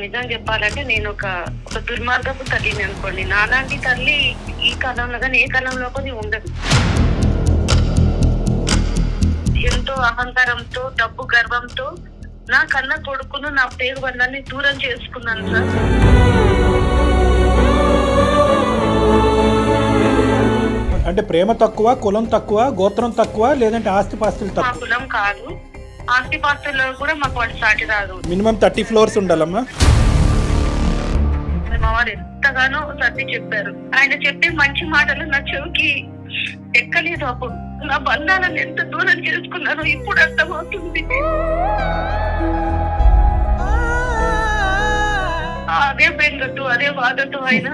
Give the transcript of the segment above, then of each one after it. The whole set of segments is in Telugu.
నిజం చెప్పాలంటే నేను ఒక దుర్మార్గపు తల్లిని అనుకోండి. నాలాంటి తల్లి ఈ కాలంలో కానీ ఏ కాలంలో కానీ ఉండదు. ఎంతో అహంకారంతో, డబ్బు గర్వంతో నా కన్న కొడుకును, నా పేరు బంధాన్ని దూరం చేసుకున్నాను సార్. అంటే ప్రేమ తక్కువ, కులం తక్కువ, గోత్రం తక్కువ, లేదంటే ఆస్తిపాస్తులు మా తక్కువ? కులం కాదు, ఆస్తిపాస్తుల్లో కూడా మాకు వాడు సాటి రాదు. మినిమం 30 ఫ్లోర్స్ ఉండాలమ్మా. మా వారు ఎంతగానో సర్ది చెప్పారు. ఆయన చెప్పే మంచి మాటలు నా చెవికి ఎక్కలేదు. అప్పుడు నా బంధాలను ఎంత దూరం చేసుకున్నానో ఇప్పుడు అర్థమవుతుంది. అదే బెంగతో, అదే బాధతో ఆయన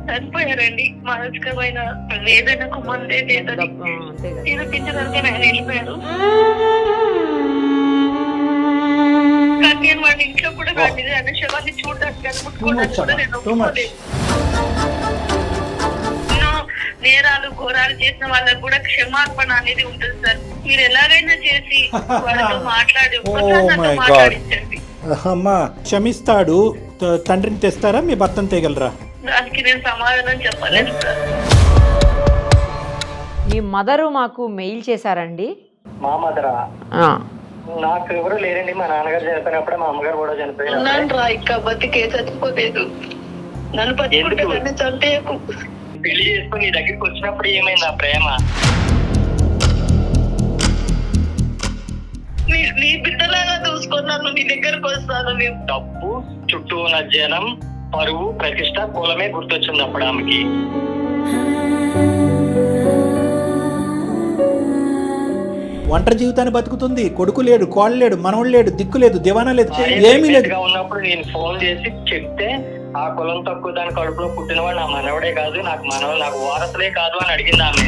చనిపోయారండి. మానసికమైన వేదనకు మందే లేదని నిరూపించడానికి ఆయన వెళ్ళిపోయారు. కానీ నేను వాళ్ళ ఇంట్లో కూడా రాలేదు. ఆయన శవాన్ని చూడడానికి అనుకుంటుకోవడానికి కూడా నేను ఒప్పుకోలేదు. ఎన్నో నేరాలు ఘోరాలు చేసిన వాళ్ళకు కూడా క్షమార్పణ అనేది ఉంటుంది సార్. మీరు ఎలాగైనా చేసి వాళ్ళతో మాట్లాడి ఒక్కసారి మాట్లాడించండి. అమ్మా క్షమిస్తాడు. తండ్రిని తెస్తారా, మీ భర్తను తేగలరా? దానికి నేను సమాధానం చెప్పలేదు సార్. మీ మదరు మాకు మెయిల్ చేశారండి. మా మదరా? నాకు ఎవరు లేరండి. మా నాన్నగారు చనిపోయినప్పుడే మా అమ్మగారు కూడా చనిపోయారు. ఉన్నాను రా, ఇంకా బతికే చచ్చిపోలేదు. నన్ను పట్టుకుంటే చంపేయకు. పెళ్లి చేసుకుని నీ దగ్గరికి వచ్చినప్పుడు ఏమైంది ఆ ప్రేమ? నీ బిడ్డలాగా చూసుకున్నాను. నీ దగ్గరకు వస్తాను. మేము డబ్బు, చుట్టూ ఉన్న జనం, పరువు, ప్రతిష్ట, కులమే గుర్తొచ్చింది అప్పుడు ఆమెకి. ఒంటరి జీవితాన్ని బతుకుతుంది. కొడుకు లేడు, కోళ్ళు లేడు, మనవడు లేడు, దిక్కు లేదు, దివానా లేదు, ఏమీ లేదు. ఉన్నప్పుడు నేను ఫోన్ చేసి చెప్తే ఆ కులం తక్కువ దాని కడుపులో పుట్టినవాడు నా మనవడే కాదు, నాకు నాకు వారసులే కాదు అని అడిగింది ఆమె.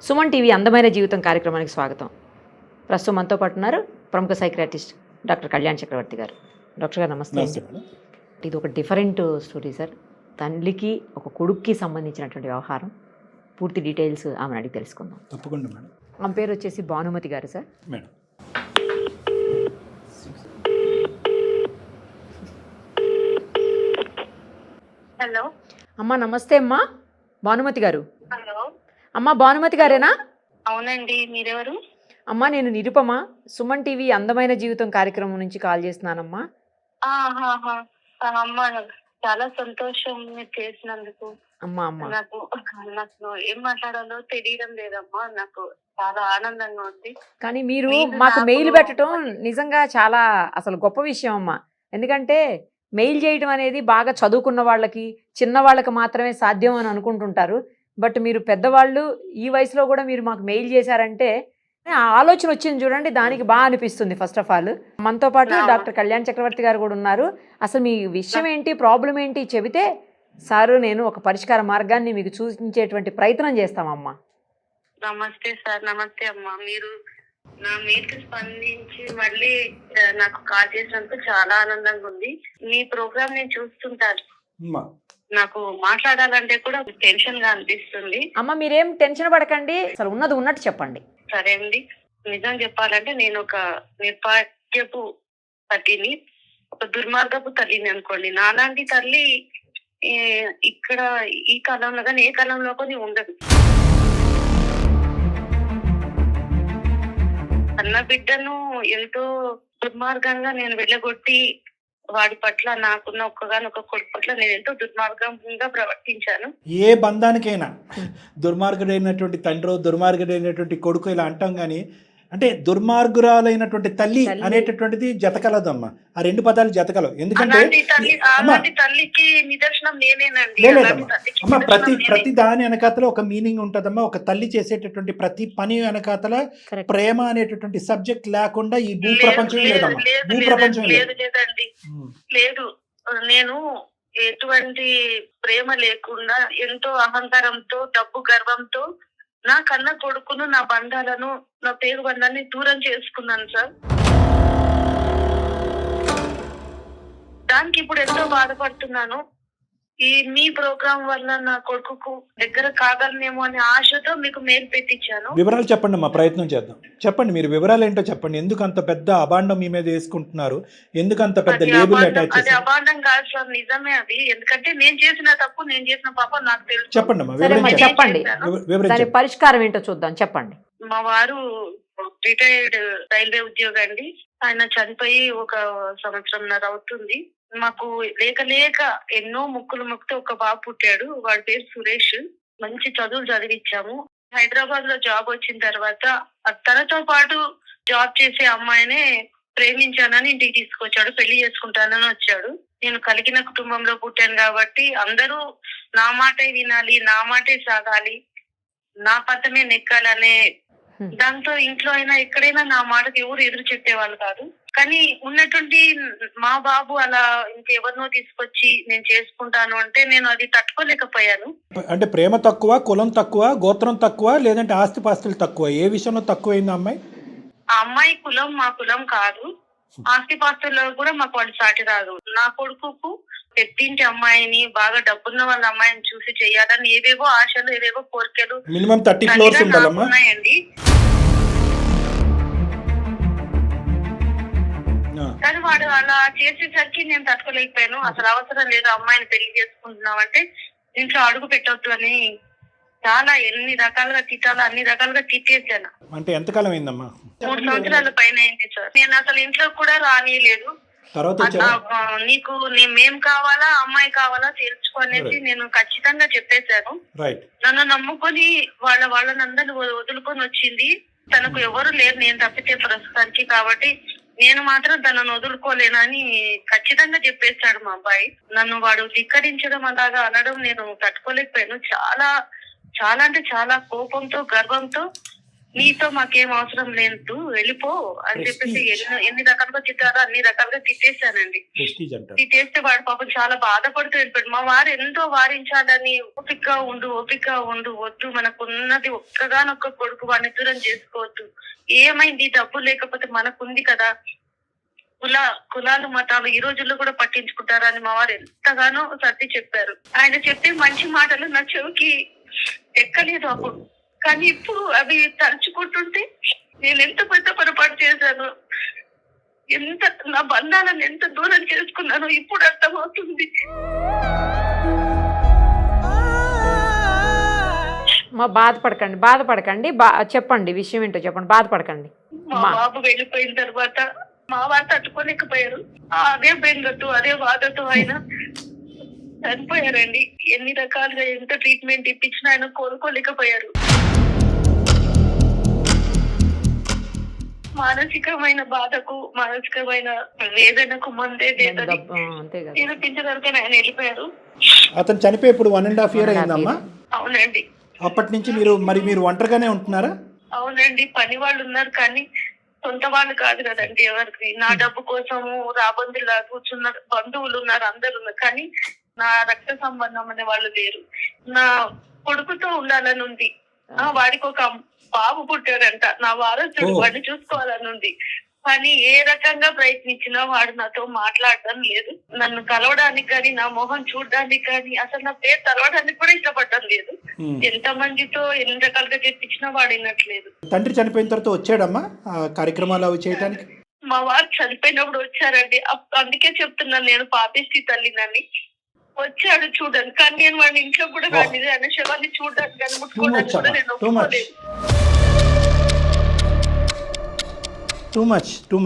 సుమన్ టీవీ అందమైన జీవితం కార్యక్రమానికి స్వాగతం. ప్రస్తుతం మనతో పాటు ఉన్నారు ప్రముఖ సైక్రాటిస్ట్ డాక్టర్ కళ్యాణ్ చక్రవర్తి గారు. డాక్టర్ గారు నమస్తే. ఇది ఒక డిఫరెంట్ స్టోరీ సార్. తల్లికి ఒక కొడుక్కి సంబంధించినటువంటి వ్యవహారం. పూర్తి డీటెయిల్స్ ఆమెను అడిగి తెలుసుకుందాం. తప్పకుండా మేడం. ఆమె పేరు వచ్చేసి భానుమతి గారు సార్. Madam hello. అమ్మా నమస్తే అమ్మా. భానుమతి గారు. హలో అమ్మా భానుమతి గారేనా? అవునండి. మీరెవరు? అమ్మా నేను నిరుపమ, సుమన్ టీవీ అందమైన జీవితం కార్యక్రమం నుంచి కాల్ చేస్తున్నానమ్మా. అమ్మా చాలా సంతోషం మీరు చేసినందుకు. అమ్మా అమ్మా నాకు ఏం మాట్లాడాలో తెలియడం లేదమ్మా. నాకు చాలా ఆనందంగా ఉంది. కానీ మీరు మాకు మెయిల్ పెట్టడం నిజంగా చాలా అసలు గొప్ప విషయం అమ్మా. ఎందుకంటే మెయిల్ చేయడం అనేది బాగా చదువుకున్న వాళ్ళకి, చిన్న వాళ్ళకి మాత్రమే సాధ్యం అని అనుకుంటుంటారు. బట్ మీరు పెద్దవాళ్ళు ఈ వయసులో కూడా మీరు మాకు మెయిల్ చేశారంటే ఆ ఆలోచన వచ్చింది చూడండి, దానికి బాగా అనిపిస్తుంది. ఫస్ట్ ఆఫ్ ఆల్ మనతో పాటు డాక్టర్ కళ్యాణ్ చక్రవర్తి గారు కూడా ఉన్నారు. అసలు మీ విషయం ఏంటి, ప్రాబ్లం ఏంటి చెబితే సారు నేను ఒక పరిష్కార మార్గాన్ని మీకు సూచించేటువంటి ప్రయత్నం చేస్తామమ్మా. నమస్తే సార్. నమస్తే అమ్మా. మీరు నా మీదకి స్పందించి మళ్ళీ నాకు కాల్ చేసినందుకు చాలా ఆనందంగా ఉంది. మీ ప్రోగ్రామ్ నేను చూస్తుంటాను. నాకు మాట్లాడాలంటే కూడా టెన్షన్ గా అనిపిస్తుంది. అమ్మ మీరేం టెన్షన్ పడకండి, అసలు ఉన్నది ఉన్నట్టు చెప్పండి. సరే అండి. నిజం చెప్పాలంటే నేను ఒక నిర్భాగ్యపు తల్లిని, ఒక దుర్మార్గపు తల్లిని అనుకోండి. నాలాంటి తల్లి ఇక్కడ ఈ కాలంలో కానీ ఏ కాలంలో కానీ ఉండదు. అన్న బిడ్డను ఎంతో దుర్మార్గంగా నేను వెళ్ళగొట్టి వాడి పట్ల, నాకున్న ఒక్కగానొక్క కొడుకు పట్ల నేను ఎంతో దుర్మార్గంగా ప్రవర్తించాను. ఏ బంధానికైనా దుర్మార్గుడైనటువంటి తండ్రి, దుర్మార్గుడైనటువంటి కొడుకు ఇలా అంటాం. కానీ అంటే దుర్మార్గురాలైనటువంటి తల్లి అనేటటువంటిది జతకలదమ్మా. ఆ రెండు పదాలు జతకలవు. ఎందుకంటే తల్లికి నిదర్శనం నేనేనండి. అమ్మ ప్రతి దాని వెనకాతల ఒక మీనింగ్ ఉంటదమ్మా. ఒక తల్లి చేసేటటువంటి ప్రతి పని వెనకాతల ప్రేమ అనేటటువంటి సబ్జెక్ట్ లేకుండా ఈ భూ ప్రపంచమే లేదమ్మా. భూ ప్రపంచం లేదండి. లేదు, నేను ఎటువంటి ప్రేమ లేకుండా ఎంతో అహంకారంతో, డబ్బు గర్వంతో నా కన్న కొడుకును, నా బంధాలను, నా పేరు బంధాన్ని దూరం చేసుకున్నాను సార్. దానికి ఇప్పుడు ఎంతో బాధపడుతున్నాను. ఈ మీ ప్రోగ్రామ్ వల్ల నా కొడుకుకు దగ్గర కాగలనేమో అనే ఆశతో మీకు మెయిల్ పెట్టించాను. వివరాలు చెప్పండి అమ్మా, ప్రయత్నం చేద్దాం. చెప్పండి, మీరు వివరాలు ఏంటో చెప్పండి. ఎందుకు అంత పెద్ద అబాండం మీ మీద వేసుకుంటున్నారు? ఎందుకు అంత పెద్ద లేబుల్ అటాచ్ అది అబాండం కాదు సార్, నిజమే అది. ఎందుకంటే నేను చేసిన తప్పు, నేను చేసిన పాపం నాకు తెలుసు. చెప్పండి అమ్మా, సరే వివరించండి. చెప్పండి, వివరించండి. దాని పరిష్కారం ఏంటో చూద్దాం. చెప్పండి. మా వారు రిటైర్డ్ రైల్వే ఉద్యోగి అండి. ఆయన చనిపోయి 1 సంవత్సరంన్నర అవుతుంది. మాకు లేక ఎన్నో ముక్కులు మొక్కితే ఒక బాబు పుట్టాడు. వాడి పేరు సురేష్. మంచి చదువులు చదివించాము. హైదరాబాద్ లో జాబ్ వచ్చిన తర్వాత తనతో పాటు జాబ్ చేసే అమ్మాయినే ప్రేమించానని ఇంటికి తీసుకొచ్చాడు. పెళ్లి చేసుకుంటానని వచ్చాడు. నేను కలిగిన కుటుంబంలో పుట్టాను కాబట్టి అందరూ నా మాటే వినాలి, నా మాటే సాగాలి, నా పద్ధమే నెక్కాలనే దాంతో ఇంట్లో అయినా ఎక్కడైనా నా మాటకు ఎవరు ఎదురు చెప్పేవాళ్ళు కాదు. కానీ ఉన్నటువంటి మా బాబు అలా ఇంకెవరినో తీసుకొచ్చి నేను చేసుకుంటాను అంటే నేను అది తట్టుకోలేకపోయాను. అంటే ప్రేమ తక్కువ, కులం తక్కువ, గోత్రం తక్కువ, లేదంటే ఆస్తిపాస్తులు తక్కువ? ఏ విషయంలో తక్కువైంది అమ్మాయి? ఆ అమ్మాయి కులం మా కులం కాదు. ఆస్తిపాస్తుల్లో కూడా మాకు వాళ్ళు సాటి రాదు. నా కొడుకుకు పెద్దింటి అమ్మాయిని, బాగా డబ్బున్న వాళ్ళ అమ్మాయిని చూసి చెయ్యాలని ఏవేవో ఆశలు, ఏవేవో కోరికలు మినిమం 30 ఫ్లోర్స్ ఉండాలమ్మా. ఉన్నాయండి. కానీ వాడు అలా చేసేసరికి నేను తట్టుకోలేకపోయాను. అసలు అవసరం లేదు, అమ్మాయిని పెళ్లి చేసుకుంటున్నాం అంటే ఇంట్లో అడుగు పెట్టొద్దు అని చాలా ఎన్ని రకాలుగా తిట్టాలో అన్ని రకాలుగా తిట్టేసాను. అంటే ఎంతకాలం అయిందమ్మా? 3 సంవత్సరాల పైన అయింది సార్. నేను అసలు ఇంట్లో కూడా రానియలేదు. నీకు మేం కావాలా, అమ్మాయి కావాలా తెలుసుకోనేసి నేను ఖచ్చితంగా చెప్పేశాను. నన్ను నమ్ముకొని వాళ్ళనందరూ వదులుకొని వచ్చింది. తనకు ఎవరు లేరు నేను తప్పితే ప్రస్తుతానికి. కాబట్టి నేను మాత్రం తనను వదులుకోలేనని ఖచ్చితంగా చెప్పేశాడు మా అబ్బాయి. నన్ను వాడు ధిక్కరించడం, అలాగా అనడం నేను తట్టుకోలేకపోయాను. చాలా చాలా అంటే చాలా కోపంతో, గర్వంతో నీతో మాకేం అవసరం లేదు, వెళ్ళిపో అని చెప్పేసి ఎన్ని రకాలుగా తిట్టారో అన్ని రకాలుగా తిట్టేశానండి. తిట్టేస్తే వాడు పాపం చాలా బాధపడుతూ వెళ్ళిపోయాడు. మా వారు ఎంతో వారించాలని, ఓపిక ఉండు, వద్దు, మనకున్నది ఒక్కగానొక్క కొడుకు, వాడిని దూరం చేసుకోవద్దు, ఏమైంది, డబ్బు లేకపోతే మనకుంది కదా, కులాలు మతాలు ఈ రోజుల్లో కూడా పట్టించుకుంటారని మా వారు ఎంతగానో సర్ది చెప్పారు. ఆయన చెప్పే మంచి మాటలు నా చెవికి ఎక్కలేదు అప్పుడు. కానీ ఇప్పుడు అవి తలుచుకుంటుంటే నేను ఎంత పెద్ద పొరపాటు చేశాను, ఎంత నా బంధాలను ఎంత దూరం చేసుకున్నానో ఇప్పుడు అర్థమవుతుంది. బాధపడకండి. చెప్పండి, విషయం ఏంటో చెప్పండి, బాధపడకండి. మా బాబు వెళ్ళిపోయిన తర్వాత మా వారు తట్టుకోలేకపోయారు. అదే బెంగతో, అదే బాధతో ఆయన చనిపోయారండి. ఎన్ని రకాలుగా ఎంత ట్రీట్మెంట్ ఇప్పించినా ఆయన కోలుకోలేకపోయారు. మానసికమైన బాధకు, మానసికమైన వేదనకు ముందే నిరూపించగలిగితే ఆయన వెళ్ళిపోయారు. అతను చనిపోయి ఇప్పుడు 1.5 years అయిందమ్మా? అవునండి. అప్పటి నుంచి మీరు ఒంటరిగానే ఉంటున్నారా? అవునండి, పని వాళ్ళు ఉన్నారు కానీ సొంత వాళ్ళు కాదు కదండి. ఎవరికి నా డబ్బు కోసము రాబందులా కూర్చున్న బంధువులు ఉన్నారు, అందరు ఉన్నారు. కానీ నా రక్త సంబంధం అనే వాళ్ళు లేరు. నా కొడుకుతో ఉండాలని ఉంది. వాడికి ఒక బాబు పుట్టాడంట, నా వారసుడు, వాడిని చూసుకోవాలని ఉంది. కానీ ఏ రకంగా ప్రయత్నించినా వాడు నాతో మాట్లాడడం లేదు. నన్ను కలవడానికి కానీ, నా మొహం చూడడానికి కానీ, అసలు నా పేరు తెలవడానికి కూడా ఇష్టపడడం లేదు. ఎంత మందితో ఎన్ని రకాలుగా చెప్పించినా వాడు వినట్లేదు. తండ్రి చనిపోయిన తర్వాత వచ్చాడమ్మా కార్యక్రమాలు అవి చేయడానికి? మా వారు చనిపోయినప్పుడు వచ్చారండి. అందుకే చెప్తున్నాను, నేను పాపిష్టి తల్లినని. వచ్చాడు చూడండి, కానీ నేను వాడిని ఇంట్లో కూడా కానీ అనే శవాన్ని చూడడానికి కానీ ముట్టుకోవడానికి కూడా నేను ఒప్పుకోలేదు. Too much. You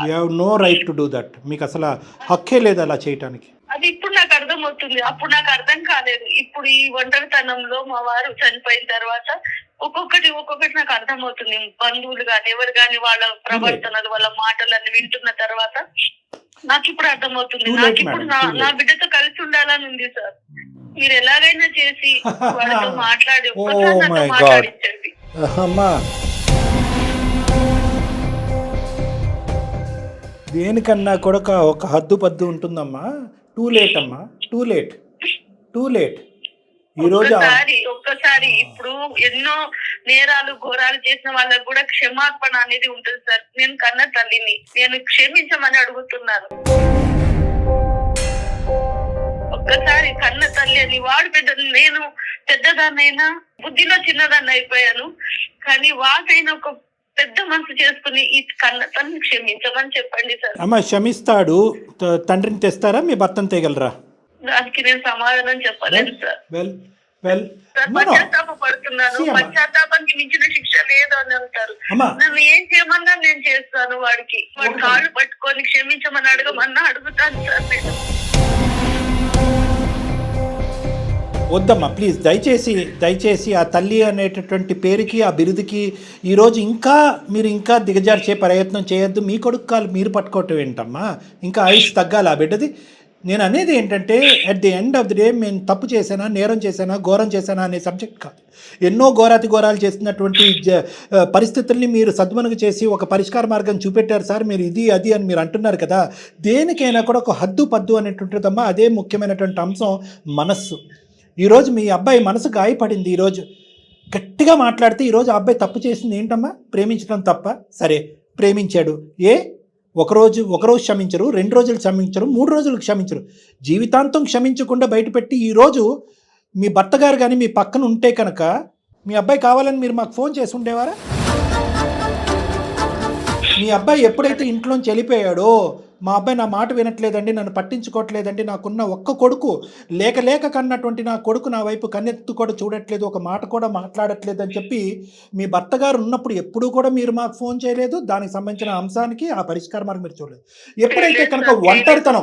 have no right to do that. మీకు అసలు హక్కే లేదు అలా చేయటానికి. అది ఇప్పుడు నాకు అర్థం అవుతుంది, అప్పుడు నాకు అర్థం కాలేదు. ఇప్పుడు ఈ ఒంటరితనంలో మా వారు చనిపోయిన తర్వాత ఒక్కొక్కటి నాకు అర్థం అవుతుంది. బంధువులు గాని, ఎవరు గాని, వాళ్ళ ప్రవర్తనలు, వాళ్ళ మాటలన్నీ వింటున్న తర్వాత నాకు ఇప్పుడు అర్థమవుతుంది. నాకు ఇప్పుడు నా బిడ్డతో కలిసి ఉండాలని ఉంది సార్. మీరు ఎలాగైనా చేసి వాళ్ళతో మాట్లాడి మాట్లాడించండి. దేనికన్నా కూడా ఒక హద్దు పద్దు ఉంటుందమ్మా. Too late. ఒక్కసారి ఇప్పుడు ఎన్నో నేరాలు, ఘోరాలు చేసిన వాళ్ళకు కూడా క్షమాపణ అనేది ఉంటుంది సార్. నేను కన్న తల్లిని, నేను క్షమించమని అడుగుతున్నాను. ఒక్కసారి కన్న తల్లి అని వాడు పెద్ద, నేను పెద్దదాన్నైనా బుద్ధిలో చిన్నదాన్ని అయిపోయాను. కానీ వాకైనా ఒక పెద్ద మనసు చేసుకుని ఈ కన్న తల్లిని క్షమించమని చెప్పండి సార్. అమ్మ క్షమిస్తాడు. తండ్రిని తెస్తారా, మీ భర్తను తేగలరా? దానికి నేను సమాధానం చెప్పలేను సార్. వెల్ పశ్చాత్తాప పడుతున్నాను. పశ్చాత్తాపానికి మించిన శిక్ష లేదు అని అంటారు. నన్ను ఏం చేయమన్నా నేను చేస్తాను. వాడి కాళ్ళు పట్టుకొని క్షమించమని అడగమన్నా అడుగుతాను సార్ నేను. వద్దమ్మా ప్లీజ్, దయచేసి ఆ తల్లి అనేటటువంటి పేరుకి, ఆ బిరుదుకి ఈరోజు మీరు ఇంకా దిగజార్చే ప్రయత్నం చేయొద్దు. మీ కొడుకు కాలు మీరు పట్టుకోవటం ఏంటమ్మా? ఇంకా ఆయుష్ తగ్గాలి ఆ బిడ్డది. నేను అనేది ఏంటంటే at the end of the day నేను తప్పు చేశానా, నేరం చేశానా, ఘోరం చేశానా అనే సబ్జెక్ట్ కాదు. ఎన్నో ఘోరాలు చేస్తున్నటువంటి పరిస్థితుల్ని మీరు సద్మనుగు చేసి ఒక పరిష్కార మార్గం చూపెట్టారు సార్. మీరు ఇది అది అని మీరు అంటున్నారు కదా. దేనికైనా కూడా ఒక హద్దు పద్దు అనేటువంటిదమ్మా. అదే ముఖ్యమైనటువంటి అంశం మనస్సు. ఈరోజు మీ అబ్బాయి మనసు గాయపడింది. ఈరోజు గట్టిగా మాట్లాడితే ఈరోజు ఆ అబ్బాయి తప్పు చేసింది ఏంటమ్మా? ప్రేమించడం తప్ప? సరే ప్రేమించాడు, ఒకరోజు క్షమించరు, 2 రోజులు క్షమించరు, 3 రోజులు క్షమించరు, జీవితాంతం క్షమించకుండా బయటపెట్టి ఈరోజు మీ భర్త గారు కానీ మీ పక్కన ఉంటే కనుక మీ అబ్బాయి కావాలని మీరు మాకు ఫోన్ చేసి ఉండేవారా? మీ అబ్బాయి ఎప్పుడైతే ఇంట్లోంచి వెళ్ళిపోయాడో, మా అబ్బాయి నా మాట వినట్లేదండి, నన్ను పట్టించుకోవట్లేదండి, నాకున్న ఒక్క కొడుకు లేక కన్నటువంటి నా కొడుకు నా వైపు కన్నెత్తు కూడా చూడట్లేదు, ఒక మాట కూడా మాట్లాడట్లేదు అని చెప్పి మీ భర్త గారు ఉన్నప్పుడు ఎప్పుడూ కూడా మీరు మాకు ఫోన్ చేయలేదు. దానికి సంబంధించిన అంశానికి ఆ పరిష్కార మార్గం మీరు చూడలేదు. ఎప్పుడైతే కనుక ఒంటరితనం,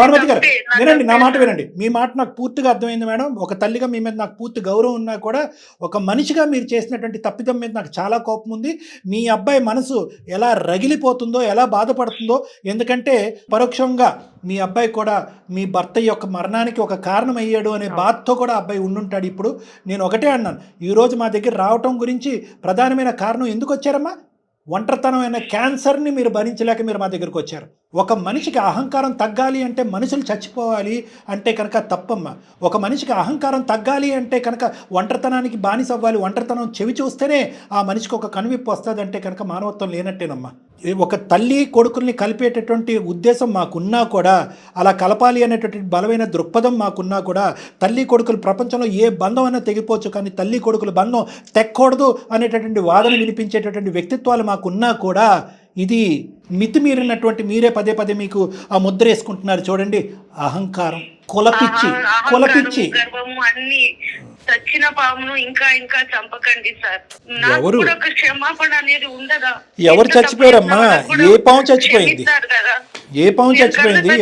భానుమతి గారు వినండి, నా మాట వినండి. మీ మాట నాకు పూర్తిగా అర్థమైంది మేడం. ఒక తల్లిగా మీ మీద నాకు పూర్తి గౌరవం ఉన్నా కూడా ఒక మనిషిగా మీరు చేసినటువంటి తప్పిదం మీద నాకు చాలా కోపం ఉంది. మీ అబ్బాయి మనసు ఎలా రగిలిపోతుందో, ఎలా బాధపడుతుందో, ఎందుకంటే పరోక్షంగా మీ అబ్బాయి కూడా మీ భర్త యొక్క మరణానికి ఒక కారణం అయ్యాడు అనే బాధతో కూడా అబ్బాయి ఉండుంటాడు. ఇప్పుడు నేను ఒకటే అన్నాను, ఈరోజు మా దగ్గర రావటం గురించి ప్రధానమైన కారణం ఎందుకు వచ్చారమ్మా? ఒంటరితనమైన క్యాన్సర్ని మీరు భరించలేక మీరు మా దగ్గరకు వచ్చారు. ఒక మనిషికి అహంకారం తగ్గాలి అంటే మనుషులు చచ్చిపోవాలి అంటే కనుక తప్పమ్మ. ఒక మనిషికి అహంకారం తగ్గాలి అంటే కనుక ఒంటరితనానికి బానిస అవ్వాలి. ఒంటరితనం చెవి చూస్తేనే ఆ మనిషికి ఒక కనువిప్పు వస్తుంది అంటే కనుక మానవత్వం లేనట్టేనమ్మా. ఒక తల్లి కొడుకుల్ని కలిపేటటువంటి ఉద్దేశం మాకున్నా కూడా, అలా కలపాలి అనేటటువంటి బలమైన దృక్పథం మాకున్నా కూడా, తల్లి కొడుకులు ప్రపంచంలో ఏ బంధం అయినా తెగిపోవచ్చు, కానీ తల్లి కొడుకుల బంధం తెక్కకూడదు అనేటటువంటి వాదన వినిపించేటటువంటి వ్యక్తిత్వాలు మాకున్నా కూడా, ఇది మితిమీరినటువంటి, మీరే పదే మీకు ఆ ముద్ర వేసుకుంటున్నారు చూడండి, అహంకారం, కులపిచ్చి అన్ని చచ్చిన పామును ఇంకా చంపకండి సార్. నాకు ఒక క్షమాపణ అనేది ఉండదా? ఎవరు చచ్చిపోయారమ్మా? ఏ పాము చచ్చిపోయింది? ఏ పాము చచ్చిపోయింది?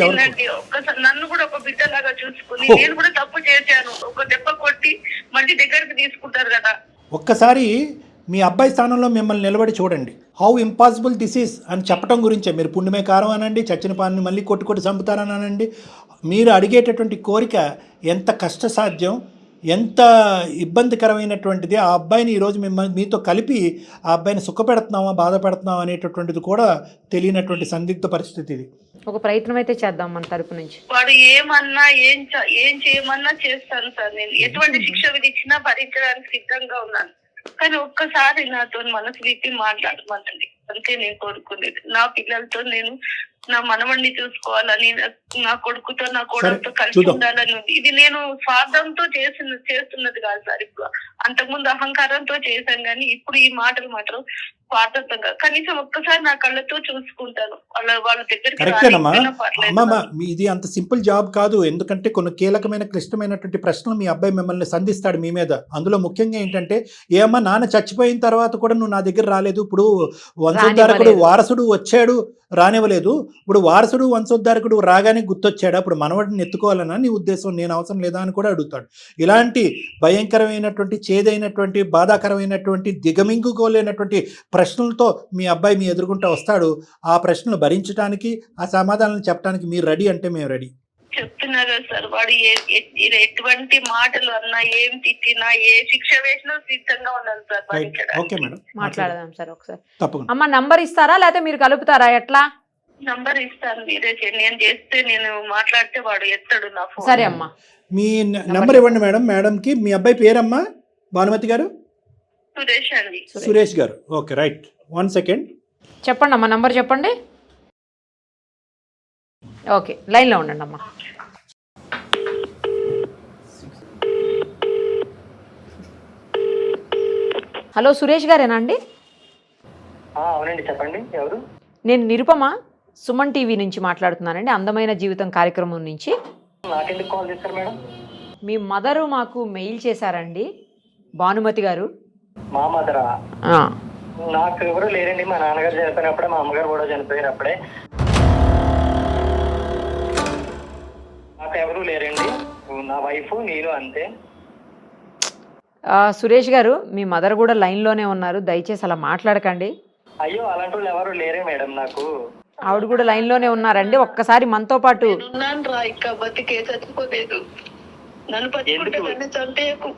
ఒక్కసారి నన్ను కూడా ఒక బిడ్డలాగా చూసుకుని, నేను కూడా తప్పు చేశాను, ఒక దెబ్బ కొట్టి మళ్ళీ దగ్గరికి తీసుకుంటారు కదా. ఒక్కసారి మీ అబ్బాయి స్థానంలో మిమ్మల్ని నిలబడి చూడండి. హౌ ఇంపాసిబుల్ దిస్ ఈస్ అని చెప్పడం గురించే. మీరు పుణ్యమే కారం అనండి, చచ్చిన పాన్ని మళ్ళీ కొట్టి చంపుతారని అనండి. మీరు అడిగేటటువంటి కోరిక ఎంత కష్టసాధ్యం, ఎంత ఇబ్బందికరమైనటువంటిది. ఆ అబ్బాయిని ఈరోజు మీతో కలిపి ఆ అబ్బాయిని సుఖపెడుతున్నామా, బాధ పెడుతున్నామా అనేటటువంటిది కూడా తెలియనటువంటి సందిగ్ధ పరిస్థితి ఇది. ఒక ప్రయత్నం అయితే చేద్దాం మన తరపు నుంచి. వాడు ఏమన్నా ఏం చేయమన్నా చేస్తాను సార్. నేను ఎటువంటి శిక్ష విధించినా భరించడానికి సిద్ధంగా ఉన్నాను. కానీ ఒక్కసారి నాతో మనసు విప్పి మాట్లాడమనండి, అంతే నేను కోరుకునేది. నా పిల్లలతో నేను నా మనవణ్ణి చూసుకోవాలని, నా కొడుకుతో నా కోడలతో కలిసి ఉండాలని ఉంది. ఇది నేను స్వార్థంతో చేస్తున్నది కాదు సార్. ఇప్పుడు అంతకుముందు అహంకారంతో చేశాను, కానీ ఇప్పుడు ఈ మాటలు మాత్రం స్వార్థంగా. కనీసం ఒక్కసారి నా కళ్ళతో చూసుకుంటాను. వాళ్ళ దగ్గరికి ఇది అంత సింపుల్ జాబ్ కాదు. ఎందుకంటే కొన్ని కీలకమైన క్లిష్టమైనటువంటి ప్రశ్నలు మీ అబ్బాయి మిమ్మల్ని సంధిస్తాడు మీ మీద. అందులో ముఖ్యంగా ఏంటంటే, ఏమన్నా నాన్న చచ్చిపోయిన తర్వాత కూడా నువ్వు నా దగ్గర రాలేదు, ఇప్పుడు వంశోద్ధారకుడు వారసుడు వచ్చాడు రానివ్వలేదు, ఇప్పుడు వారసుడు వంశోద్ధారకుడు రాగానే గుర్తొచ్చాడు, అప్పుడు మనవడిని ఎత్తుకోవాలన్నా నీ ఉద్దేశం, నేను అవసరం లేదా అని కూడా అడుగుతాడు. ఇలాంటి భయంకరమైనటువంటి, చేదైనటువంటి, బాధాకరమైనటువంటి, దిగమింగుకోలేనటువంటి ప్రశ్నలతో మీ అబ్బాయి మీ ఎదుర్కొంటూ వస్తాడు. ఆ ప్రశ్నలు భరించడానికి, ఆ సమాధానాలు చెప్పడానికి మీరు రెడీ అంటే మేము రెడీ. చెప్తున్నారు సార్, వాడు ఎటువంటి మాటలు అన్నా, ఏం తిట్టినా, ఏ శిక్ష వేసినా సిద్ధంగా ఉన్నాను సార్. ఓకే మేడం, మాట్లాడదాం సార్ ఒకసారి. తప్పకుండా. అమ్మ నంబర్ ఇస్తారా లేకపోతే మీరు కలుపుతారా? ఎట్లా నంబర్ ఇస్తాను, మీరే నేను చేస్తే, నేను మాట్లాడితే వాడు ఎత్తాడు నా ఫోన్. సరే అమ్మా, మీ నంబర్ ఇవ్వండి మేడం. మేడంకి మీ అబ్బాయి పేరమ్మా? భానుమతి గారు? సురేష్ అండి. సురేష్ గారు. ఓకే రైట్, 1 సెకండ్ చెప్పండి అమ్మా, నంబర్ చెప్పండి. ఓకే, లైన్లో ఉండండి అమ్మా. హలో సురేష్ గారేనా అండి? అవునండి, చెప్పండి. ఎవరు? నేను నిరుపమ, సుమన్ టీవీ నుంచి మాట్లాడుతున్నానండి, అందమైన జీవితం కార్యక్రమం నుంచి. నాకెందుకు కాల్ చేశారు మేడం? మీ మదరు మాకు మెయిల్ చేశారండి, భానుమతి గారు. మా మదరా? ఆ, నాకు ఎవరు లేరండి. మా నాన్నగారు చనిపోయినప్పుడే, మా అమ్మగారు కూడా చనిపోయినప్పుడే. నాకు ఎవరు లేరండి. నా వైఫ్, నేను అంతే. సురేష్ గారు, మీ మదర్ కూడా లైన్లోనే ఉన్నారు, దయచేసి అలా మాట్లాడకండి. అయ్యో, అలాంటి వాళ్ళు ఎవరు లేరే మేడం నాకు. ఆవిడ కూడా లైన్లోనే ఉన్నారండి, ఒక్కసారి మనతో పాటు. ఇంకా బతికే చచ్చిపోలేదు. నన్ను పట్టుకుంటే చంపేయకు.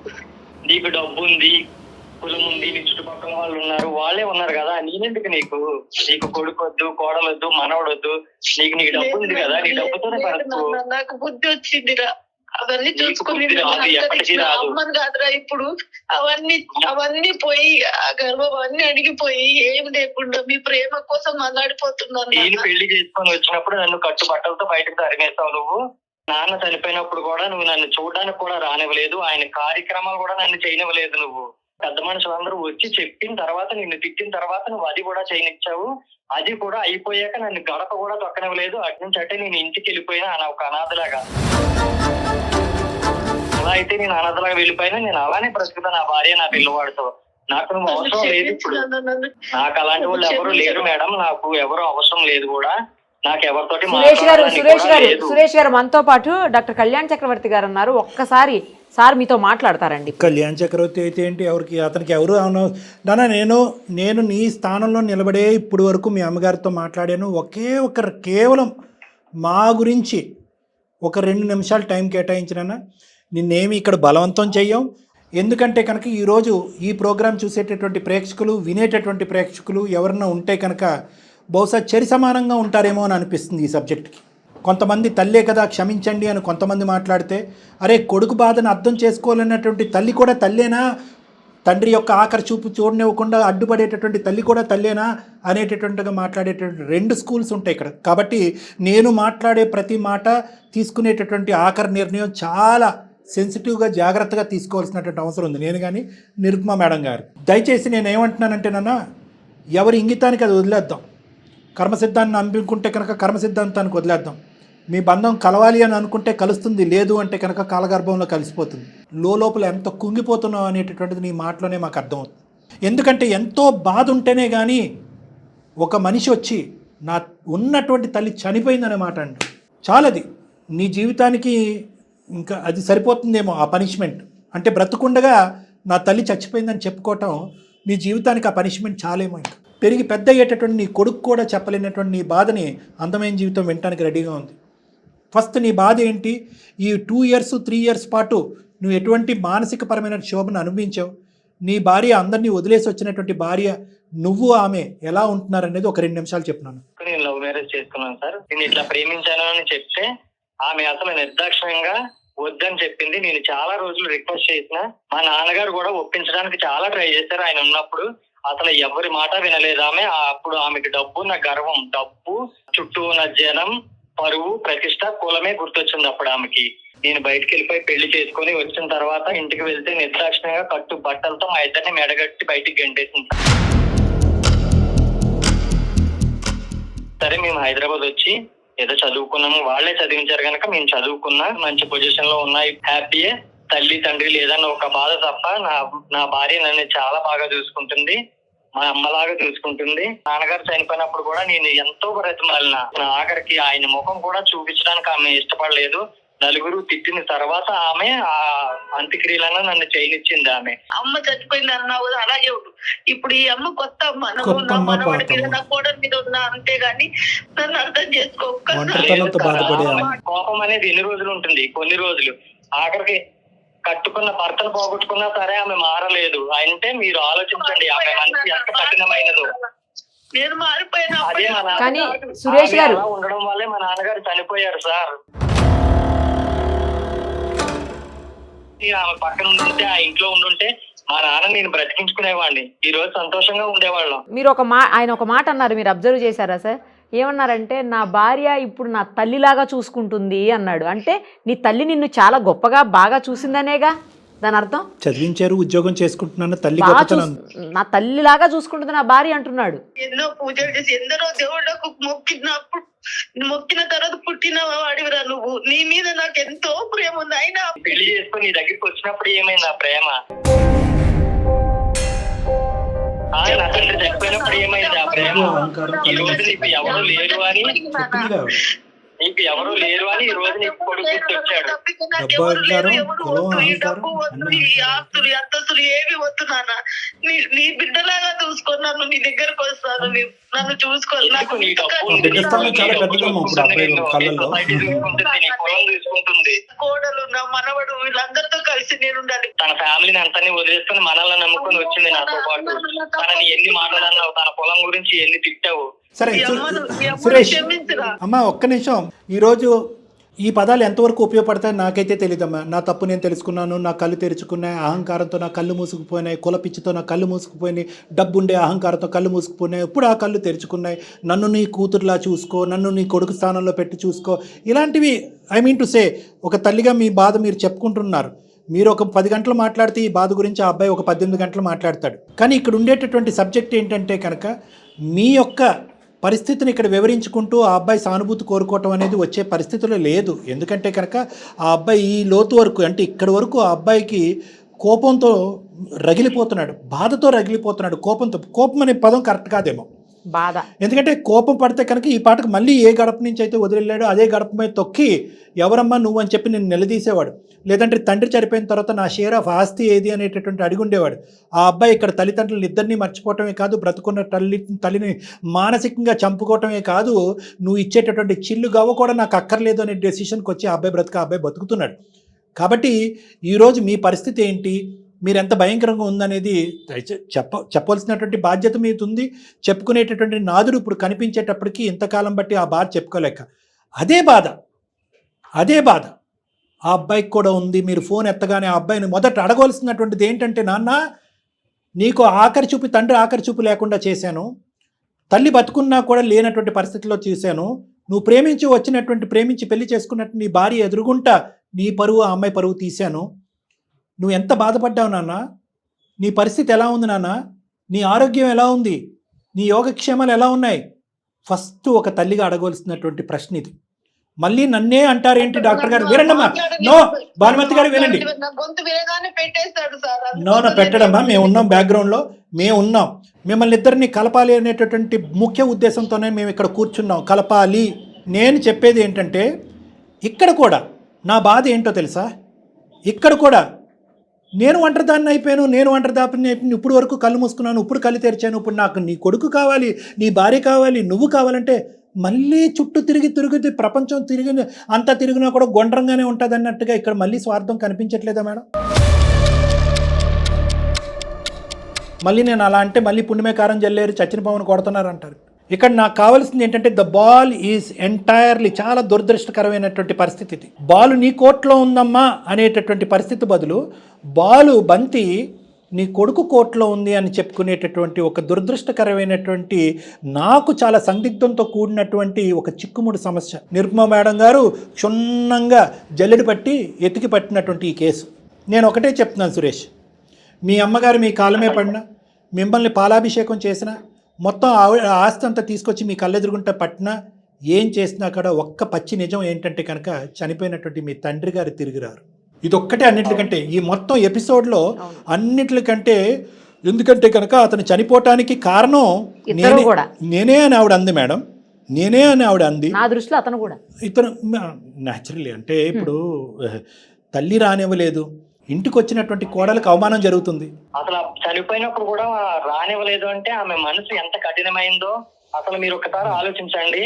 నీకు డబ్బు ఉంది, కులం ఉంది, నీ చుట్టుపక్కల వాళ్ళు ఉన్నారు, వాళ్ళే ఉన్నారు కదా. నేనెందుకు నీకు? నీకు కొడుకొద్దు, కోడలొద్దు, మనవడొద్దు. నీకు డబ్బు ఉంది కదా, నీ డబ్బుతోనే పడచ్చు. నాకు బుద్ధి వచ్చిందిరా, అవన్నీ చూసుకుని అమ్మను కాదురా ఇప్పుడు. అవన్నీ పోయి, ఆ గర్వం అన్ని అడిగిపోయి, ఏం లేకుండా మీ ప్రేమ కోసం మాట్లాడిపోతున్నాను. నేను పెళ్లి చేసుకొని వచ్చినప్పుడు నన్ను కట్టుబట్టలతో బయటకు తరిమేస్తావు నువ్వు. నాన్న చనిపోయినప్పుడు కూడా నువ్వు నన్ను చూడడానికి కూడా రానివ్వలేదు, ఆయన కార్యక్రమాలు కూడా నన్ను చేయనివ్వలేదు. నువ్వు పెద్ద మనుషులందరూ వచ్చి చెప్పిన తర్వాత, నిన్ను తిట్టిన తర్వాత నువ్వు అది కూడా చేయనిచ్చావు. అది కూడా అయిపోయాక నన్ను గడప కూడా తొక్కనివ్వలేదు. అటు నుంచి అంటే నేను ఇంటికి వెళ్ళిపోయినా ఒక అనాథలాగా. అలా అయితే నేను అనాథలాగా వెళ్ళిపోయినా నేను అలానే బ్రతుకుతా, నా భార్య, నా పిల్లవాడితో. నాకు నువ్వు అవసరం లేదు ఇప్పుడు. నాకు అలాంటి వాళ్ళు ఎవరు లేరు మేడం, నాకు ఎవరు అవసరం లేదు కూడా. నాకు ఎవరితోటి సురేష్ గారు మనతో పాటు డాక్టర్ కళ్యాణ్ చక్రవర్తి గారు ఉన్నారు, ఒక్కసారి సార్ మీతో మాట్లాడతారండి. కళ్యాణ్ చక్రవర్తి అయితే ఏంటి, ఎవరికి అతనికి ఎవరు నాన్న, నేను నీ స్థానంలో నిలబడే ఇప్పుడు వరకు మీ అమ్మగారితో మాట్లాడాను. ఒకే ఒకరు కేవలం మా గురించి ఒక 2 నిమిషాలు టైం కేటాయించినా నిన్నేమి ఇక్కడ బలవంతం చెయ్యం. ఎందుకంటే కనుక ఈరోజు ఈ ప్రోగ్రాం చూసేటటువంటి ప్రేక్షకులు, వినేటటువంటి ప్రేక్షకులు ఎవరన్నా ఉంటే కనుక బహుశా చరి సమానంగా ఉంటారేమో అని అనిపిస్తుంది ఈ సబ్జెక్ట్కి. కొంతమంది తల్లే కదా క్షమించండి అని కొంతమంది మాట్లాడితే, అరే కొడుకు బాధను అర్థం చేసుకోవాలన్నటువంటి తల్లి కూడా తల్లేనా, తండ్రి యొక్క ఆఖరి చూపు చూడనివ్వకుండా అడ్డుపడేటటువంటి తల్లి కూడా తల్లేనా అనేటటువంటిగా మాట్లాడేటటువంటి 2 స్కూల్స్ ఉంటాయి ఇక్కడ. కాబట్టి నేను మాట్లాడే ప్రతి మాట, తీసుకునేటటువంటి ఆఖరి నిర్ణయం చాలా సెన్సిటివ్గా, జాగ్రత్తగా తీసుకోవాల్సినటువంటి అవసరం ఉంది. నేను కానీ నిరుపమ మేడం గారు, దయచేసి నేను ఏమంటున్నానంటే ఎవరి ఇంగితానికి అది వదిలేద్దాం. కర్మసిద్ధాన్ని నమ్ముకుంటే కనుక కర్మసిద్ధాంతానికి వదిలేద్దాం. మీ బంధం కలవాలి అని అనుకుంటే కలుస్తుంది, లేదు అంటే కనుక కాలగర్భంలో కలిసిపోతుంది. లోపల ఎంత కుంగిపోతున్నావు అనేటటువంటిది నీ మాటలోనే మాకు అర్థమవుతుంది. ఎందుకంటే ఎంతో బాధ ఉంటేనే కానీ ఒక మనిషి వచ్చి నా ఉన్నటువంటి తల్లి చనిపోయిందనే మాట అండి, చాలది నీ జీవితానికి ఇంకా అది సరిపోతుందేమో ఆ పనిష్మెంట్. అంటే బ్రతుకుండగా నా తల్లి చచ్చిపోయిందని చెప్పుకోవటం నీ జీవితానికి ఆ పనిష్మెంట్ చాలేమో. ఇంకా పెరిగి పెద్ద అయ్యేటటువంటి నీ కొడుకు కూడా చెప్పలేనటువంటి నీ బాధని అందమైన జీవితం వినడానికి రెడీగా ఉంది. ఫస్ట్ నీ బాధ ఏంటి? ఈ 2 ఇయర్స్ 3 ఇయర్స్ పాటు నువ్వు ఎటువంటి మానసికపరమైన క్షోభను అనుభవించావు? నీ భార్య, అందరినీ వదిలేసి వచ్చినటువంటి భార్య, నువ్వు ఆమె ఎలా ఉంటున్నారనేది ఒక 2 నిమిషాలు చెప్తున్నాను. నేను లవ్ మ్యారేజ్ చేసుకున్నాను సార్. నేను ఇట్లా ప్రేమించాను అని చెప్తే ఆమె అసలు నిర్దాక్షిణ్యంగా వద్దని చెప్పింది. నేను చాలా రోజులు రిక్వెస్ట్ చేసిన, మా నాన్నగారు కూడా ఒప్పించడానికి చాలా ట్రై చేశారు ఆయన ఉన్నప్పుడు. అసలు ఎవరి మాట వినలేదు ఆమె. అప్పుడు ఆమెకి డబ్బు, నా గర్వం, డబ్బు, చుట్టూ ఉన్న జనం, పరువు, ప్రతిష్ట, కులమే గుర్తొచ్చింది అప్పుడు ఆమెకి. నేను బయటకు వెళ్ళిపోయి పెళ్లి చేసుకుని వచ్చిన తర్వాత ఇంటికి వెళ్తే నిర్దాక్షిణ్యంగా కట్టు బట్టలతో మా ఇద్దరిని మెడగట్టి బయటికి గంటేసింది. సరే, మేము హైదరాబాద్ వచ్చి ఏదో చదువుకున్నాము, వాళ్ళే చదివించారు కనుక మేము చదువుకున్నా, మంచి పొజిషన్ లో ఉన్నాయి, హ్యాపీయే. తల్లి తండ్రి లేదన్న ఒక బాధ తప్ప నా భార్య నన్ను చాలా బాగా చూసుకుంటుంది, మా అమ్మలాగా చూసుకుంటుంది. నాన్నగారు చనిపోయినప్పుడు కూడా నేను ఎంతో బ్రతిమాలిన. నా ఆఖరికి ఆయన ముఖం కూడా చూపించడానికి ఆమె ఇష్టపడలేదు. నలుగురు తిట్టిన తర్వాత ఆమె ఆ అంత్యక్రియలను నన్ను చేయనిచ్చింది. ఆమె అమ్మ చచ్చిపోయింది అన్నావు, అలాగే ఇప్పుడు ఈ అమ్మ కొత్త అమ్మ, నా మనవాడి మీద, నా కోడల మీద ఉన్నా, అంతేగాని నన్ను అర్థం చేసుకో. కోపం అనేది ఎన్ని రోజులు ఉంటుంది? కొన్ని రోజులు. ఆఖరికి కట్టుకున్న భర్తను పోగొట్టుకున్నా సరే ఆమె మారలేదు అంటే మీరు ఆలోచించండి ఆమె మనసు ఎంత కఠినమైనదో. నేను మారిపోయినా అదే కానీ సురేష్ గారు ఉండడం వల్లే మా నాన్నగారు చనిపోయారు సార్. ఆమె పక్కన ఉండుంటే, ఆ ఇంట్లో ఉండుంటే మా నాన్న నేను బ్రతికించుకునేవాడిని, ఈ రోజు సంతోషంగా ఉండేవాళ్ళం. మీరు ఆయన ఒక మాట అన్నారు, మీరు అబ్జర్వ్ చేశారా సార్? ఏమన్నారంటే, నా భార్య ఇప్పుడు నా తల్లిలాగా చూసుకుంటుంది అన్నాడు. అంటే నీ తల్లి నిన్ను చాలా గొప్పగా బాగా చూసిందనేగా. దాని అర్థం చదివించారు, ఉద్యోగం చేసుకుంటున్నాను, తల్లి బాగా గొప్పతనం. నా తల్లిలాగా చూసుకుంటుంది నా భార్య అంటున్నాడు. ఎన్నో పూజలు చేసి ఎందరో దేవుళ్ళకు మొక్కినప్పుడు మొక్కిన తర్వాత పుట్టిన వాడివిరా నువ్వు. నీ మీద నాకు ఎంతో ప్రేమ ఉంది. అయినా పెళ్లి చేసుకుని నీ దగ్గరికి వచ్చినప్పుడు ఏమైంది ఆ ప్రేమ? నా తండ్రి చనిపోయినప్పుడు ఏమైంది ఆ ప్రేమ? ఈ రోజు నీకు ఎవరు లేరు అని ఈ రోజు నీకు కొడుకు వచ్చాడు. ఆస్తులు అంతస్తులు ఏమి వద్దు నాన్న. నీ బిడ్డలాగా చూసుకొని నన్ను నీ దగ్గరకు వస్తాను. నన్ను చూసుకోవాలి. కోడలు నా మనవడు వీళ్ళందరితో కలిసి నేను ఉండాలి. తన ఫ్యామిలీని అంతని వదిలేసుకుని మనల్ని నమ్ముకొని వచ్చింది నాతో పాటు. తనని ఎన్ని మాటలు అన్నావు, తన పొలం గురించి ఎన్ని తిట్టావు. సరే సురేష్ అమ్మా ఒక్క నిమిషం. ఈరోజు ఈ పదాలు ఎంతవరకు ఉపయోగపడతాయి నాకైతే తెలియదమ్మా. నా తప్పు నేను తెలుసుకున్నాను, నా కళ్ళు తెరుచుకున్నాయి, అహంకారంతో నా కళ్ళు మూసుకుపోయినాయి, కుల పిచ్చితో నా కళ్ళు మూసుకుపోయినాయి, డబ్బుండే అహంకారంతో కళ్ళు మూసుకుపోయినాయి, ఇప్పుడు ఆ కళ్ళు తెరుచుకున్నాయి. నన్ను నీ కూతురులా చూసుకో, నన్ను నీ కొడుకు స్థానంలో పెట్టి చూసుకో. ఇలాంటివి ఐ మీన్ టు సే ఒక తల్లిగా మీ బాధ మీరు చెప్పుకుంటున్నారు. మీరు ఒక 10 గంటలు మాట్లాడితే ఈ బాధ గురించి ఆ అబ్బాయి ఒక 18 గంటలు మాట్లాడతాడు. కానీ ఇక్కడ ఉండేటటువంటి సబ్జెక్ట్ ఏంటంటే కనుక మీ యొక్క పరిస్థితిని ఇక్కడ వివరించుకుంటూ ఆ అబ్బాయి సానుభూతి కోరుకోవటం అనేది వచ్చే పరిస్థితిలో లేదు. ఎందుకంటే కనుక ఆ అబ్బాయి ఈ లోతు వరకు అంటే ఇక్కడి వరకు ఆ అబ్బాయికి కోపంతో రగిలిపోతున్నాడు, బాధతో రగిలిపోతున్నాడు. కోపం అనే పదం కరెక్ట్ కాదేమో, బాధ. ఎందుకంటే కోపం పడితే కనుక ఈ పాటకు మళ్ళీ ఏ గడప నుంచి అయితే వదిలేళ్ళాడో అదే గడప మీద తొక్కి ఎవరమ్మా నువ్వు అని చెప్పి నేను నిలదీసేవాడు. లేదంటే తండ్రి చనిపోయిన తర్వాత నా షేర్ ఆఫ్ ఆస్తి ఏది అనేటటువంటి అడిగుండేవాడు. ఆ అబ్బాయి ఇక్కడ తల్లిదండ్రులను ఇద్దరిని మర్చిపోవటమే కాదు, బ్రతుకున్న తల్లిని మానసికంగా చంపుకోవటమే కాదు, నువ్వు ఇచ్చేటటువంటి చిల్లు గవ్వ కూడా నాకు అక్కర్లేదు అనే డెసిషన్కి వచ్చి ఆ అబ్బాయి బతుకుతున్నాడు. కాబట్టి ఈరోజు మీ పరిస్థితి ఏంటి, మీరు ఎంత భయంకరంగా ఉందనేది చెప్పవలసినటువంటి బాధ్యత మీద ఉంది. చెప్పుకునేటటువంటి నాదుడు ఇప్పుడు కనిపించేటప్పటికీ ఇంతకాలం బట్టి ఆ బాధ చెప్పుకోలేక అదే బాధ ఆ అబ్బాయికి కూడా ఉంది. మీరు ఫోన్ ఎత్తగానే ఆ అబ్బాయిని మొదట అడగవలసినటువంటిది ఏంటంటే, నాన్న నీకు తండ్రి ఆఖరి చూపు లేకుండా చేశాను, తల్లి బతుకున్నా కూడా లేనటువంటి పరిస్థితిలో చూశాను, నువ్వు ప్రేమించి పెళ్లి చేసుకున్నట్టు నీ భార్య ఎదురుగుంటా నీ పరువు ఆ అమ్మాయి పరువు తీశాను. నువ్వు ఎంత బాధపడ్డావు నాన్న, నీ పరిస్థితి ఎలా ఉంది నాన్న, నీ ఆరోగ్యం ఎలా ఉంది, నీ యోగక్షేమాలు ఎలా ఉన్నాయి? ఫస్ట్ ఒక తల్లిగా అడగవలసినటువంటి ప్రశ్న ఇది. మళ్ళీ నన్నే అంటారేంటి డాక్టర్ గారు? వినండమ్మా, నో భానుమతి గారు వినండి. నో పెట్టడమ్మా, మేము ఉన్నాం, బ్యాక్గ్రౌండ్లో మేము ఉన్నాం. మిమ్మల్ని ఇద్దరిని కలపాలి అనేటటువంటి ముఖ్య ఉద్దేశంతోనే మేము ఇక్కడ కూర్చున్నాం, కలపాలి. నేను చెప్పేది ఏంటంటే ఇక్కడ కూడా నా బాధ ఏంటో తెలుసా, ఇక్కడ కూడా నేను ఒంటరిదాన్ని అయిపోయాను, ఇప్పుడు వరకు కళ్ళు మూసుకున్నాను, ఇప్పుడు కళ్ళు తెరిచాను, ఇప్పుడు నాకు నీ కొడుకు కావాలి, నీ భార్య కావాలి, నువ్వు కావాలంటే మళ్ళీ చుట్టూ తిరిగి ప్రపంచం అంతా తిరిగినా కూడా గుండ్రంగానే ఉంటుంది అన్నట్టుగా ఇక్కడ మళ్ళీ స్వార్థం కనిపించట్లేదా మేడం? మళ్ళీ నేను అలా అంటే మళ్ళీ పుణ్యమే కారం జల్లేరు, చచ్చిన పామును కొడుతున్నారు అంటారు. ఇక్కడ నాకు కావాల్సింది ఏంటంటే ద బాల్ ఈజ్ ఎంటైర్లీ, చాలా దురదృష్టకరమైనటువంటి పరిస్థితి ఇది. బాలు నీ కోర్టులో ఉందమ్మా అనేటటువంటి పరిస్థితి బదులు బంతి నీ కొడుకు కోర్టులో ఉంది అని చెప్పుకునేటటువంటి ఒక దురదృష్టకరమైనటువంటి, నాకు చాలా సందిగ్ధంతో కూడినటువంటి ఒక చిక్కుముడి సమస్య. నిరుపమ మేడం గారు క్షుణ్ణంగా జల్లెడి పట్టి ఎతికి పట్టినటువంటి ఈ కేసు. నేను ఒకటే చెప్తున్నాను సురేష్, మీ అమ్మగారు మీ కాలమే పడినా, మిమ్మల్ని పాలాభిషేకం చేసినా, మొత్తం ఆస్తి అంతా తీసుకొచ్చి మీ కళ్ళెదురుగుంట పట్టినా, ఏం చేసినా కూడా ఒక్క పచ్చి నిజం ఏంటంటే కనుక చనిపోయినటువంటి మీ తండ్రి గారు తిరిగిరారు. ఇదొక్కటే అన్నిటికంటే, ఈ మొత్తం ఎపిసోడ్లో అన్నిటికంటే, ఎందుకంటే కనుక అతను చనిపోవటానికి కారణం నేనే అని ఆవిడ అంది మేడం, నేనే అని ఆవిడ అంది. నా దృష్టిలో అతను కూడా, ఇతను న్యాచురల్లీ అంటే ఇప్పుడు తల్లి రానివ్వలేదు, ఇంటికి వచ్చినటువంటి కోడలకు అవమానం జరుగుతుంది. అసలు చనిపోయినప్పుడు కూడా రానివ్వలేదు అంటే ఆమె మనసు ఎంత కఠినమైందో అసలు మీరు ఒకసారి ఆలోచించండి.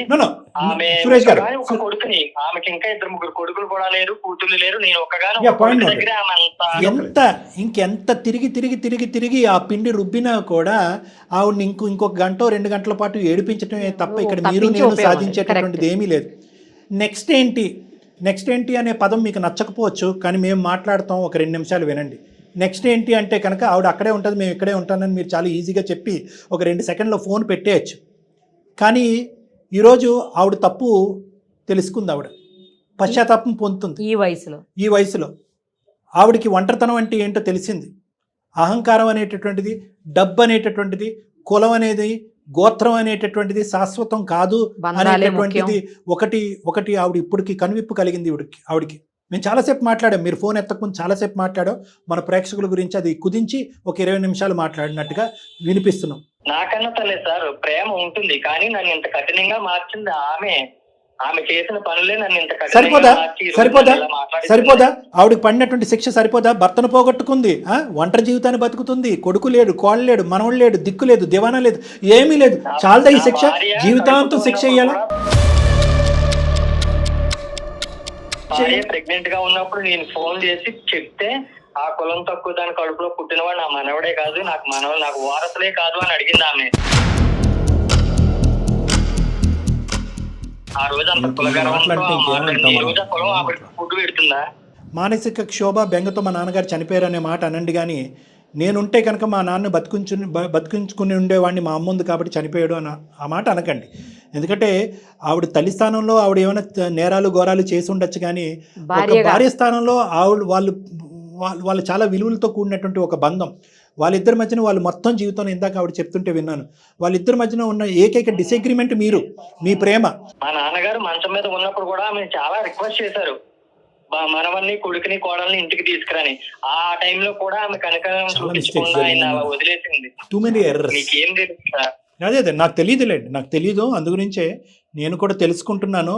ఆమె ఒక కొడుకుని, ఆమెకి ఇంకా 2-3 కొడుకులు కూడా లేరు, కూతుళ్ళు లేరు, నేను ఇంకెంత తిరిగి ఆ పిండి రుబ్బినా కూడా ఆవిడని ఇంకొక 1-2 గంటల పాటు ఏడిపించడమే తప్ప ఇక్కడ మీరు నేను సాధించేటటువంటిది ఏమీ లేదు. నెక్స్ట్ ఏంటి అనే పదం మీకు నచ్చకపోవచ్చు, కానీ మేము మాట్లాడతాం, ఒక 2 నిమిషాలు వినండి. నెక్స్ట్ ఏంటి అంటే కనుక ఆవిడ అక్కడే ఉంటుంది, మేము ఇక్కడే ఉంటానని మీరు చాలా ఈజీగా చెప్పి ఒక 2 సెకండ్లో ఫోన్ పెట్టేయచ్చు. కానీ ఈరోజు ఆవిడ తప్పు తెలుసుకుంది, ఆవిడ పశ్చాత్తాపం పొందుతుంది. ఈ వయసులో ఆవిడికి ఒంటరితనం అంటే ఏంటో తెలిసింది. అహంకారం అనేటటువంటిది, డబ్బు అనేటటువంటిది, కులం అనేది, గోత్రం అనేటటువంటిది శాశ్వతం కాదు అనేటటువంటిది ఒకటి ఆవిడ ఇప్పటికి కనువిప్పు కలిగింది ఆవిడికి. మేము చాలాసేపు మాట్లాడాం, మీరు ఫోన్ ఎత్తకముందు చాలాసేపు మాట్లాడాం. మన ప్రేక్షకుల గురించి అది కుదించి ఒక 20 నిమిషాలు మాట్లాడినట్టుగా వినిపిస్తున్నాం. నాకన్నా తల్లి సార్ ప్రేమ ఉంటుంది, కానీ నన్ను ఇంత కఠినంగా మార్చింది ఆమె చేసిన పనులే నన్ను ఇంత సరిపోదా ఆవిడకి పడినటువంటి శిక్ష సరిపోదా? భర్తను పోగొట్టుకుంది, ఒంటరి జీవితాన్ని బతుకుతుంది, కొడుకు లేడు, కోళ్ళు లేడు, మనవడు లేడు, దిక్కు లేదు, దివానా లేదు, ఏమీ లేదు. చాలదా ఈ శిక్ష? జీవితాంతం శిక్ష ఇయ్యాలా? ప్రెగ్నెంట్ గా ఉన్నప్పుడు నేను ఫోన్ చేసి చెప్తే ఆ కులం తక్కువ దాని కడుపులో పుట్టినవాడు నా మనవడే కాదు, నాకు వారసులే కాదు అని అడిగింది ఆమె. ఆ రోజు అంత ఫుడ్ పెడుతుందా? మానసిక క్షోభ, బెంగతో మా నాన్నగారు చనిపోయారు అనే మాట అనండి, కానీ నేనుంటే కనుక మా నాన్న బతికించుకుని ఉండేవాడిని, మా అమ్మ ఉంది కాబట్టి చనిపోయాడు అని ఆ మాట అనకండి. ఎందుకంటే ఆవిడ తల్లి స్థానంలో ఆవిడ ఏమైనా నేరాలు ఘోరాలు చేసి ఉండొచ్చు, కానీ భార్య స్థానంలో వాళ్ళు చాలా విలువలతో కూడినటువంటి ఒక బంధం. వాళ్ళిద్దరి మధ్యన వాళ్ళు మొత్తం జీవితంలో, ఇందాక ఆవిడ చెప్తుంటే విన్నాను, వాళ్ళిద్దరి మధ్యన ఉన్న ఏకైక డిసగ్రిమెంట్ మీ ప్రేమ. మా నాన్నగారు మంచం మీద ఉన్నప్పుడు కూడా ఆమె చాలా రిక్వెస్ట్ చేశారు, మనవల్ని, కొడుకుని, కోడల్ని ఇంటికి తీసుకురాని. ఆ టైంలో కూడా ఆమె కనకరం చూపించకుండా ఆయన వదిలేసింది. నీకేం తెలుసు? అదే నాకు తెలియదులేండి, నాకు తెలీదు. అందు గురించే నేను కూడా తెలుసుకుంటున్నాను.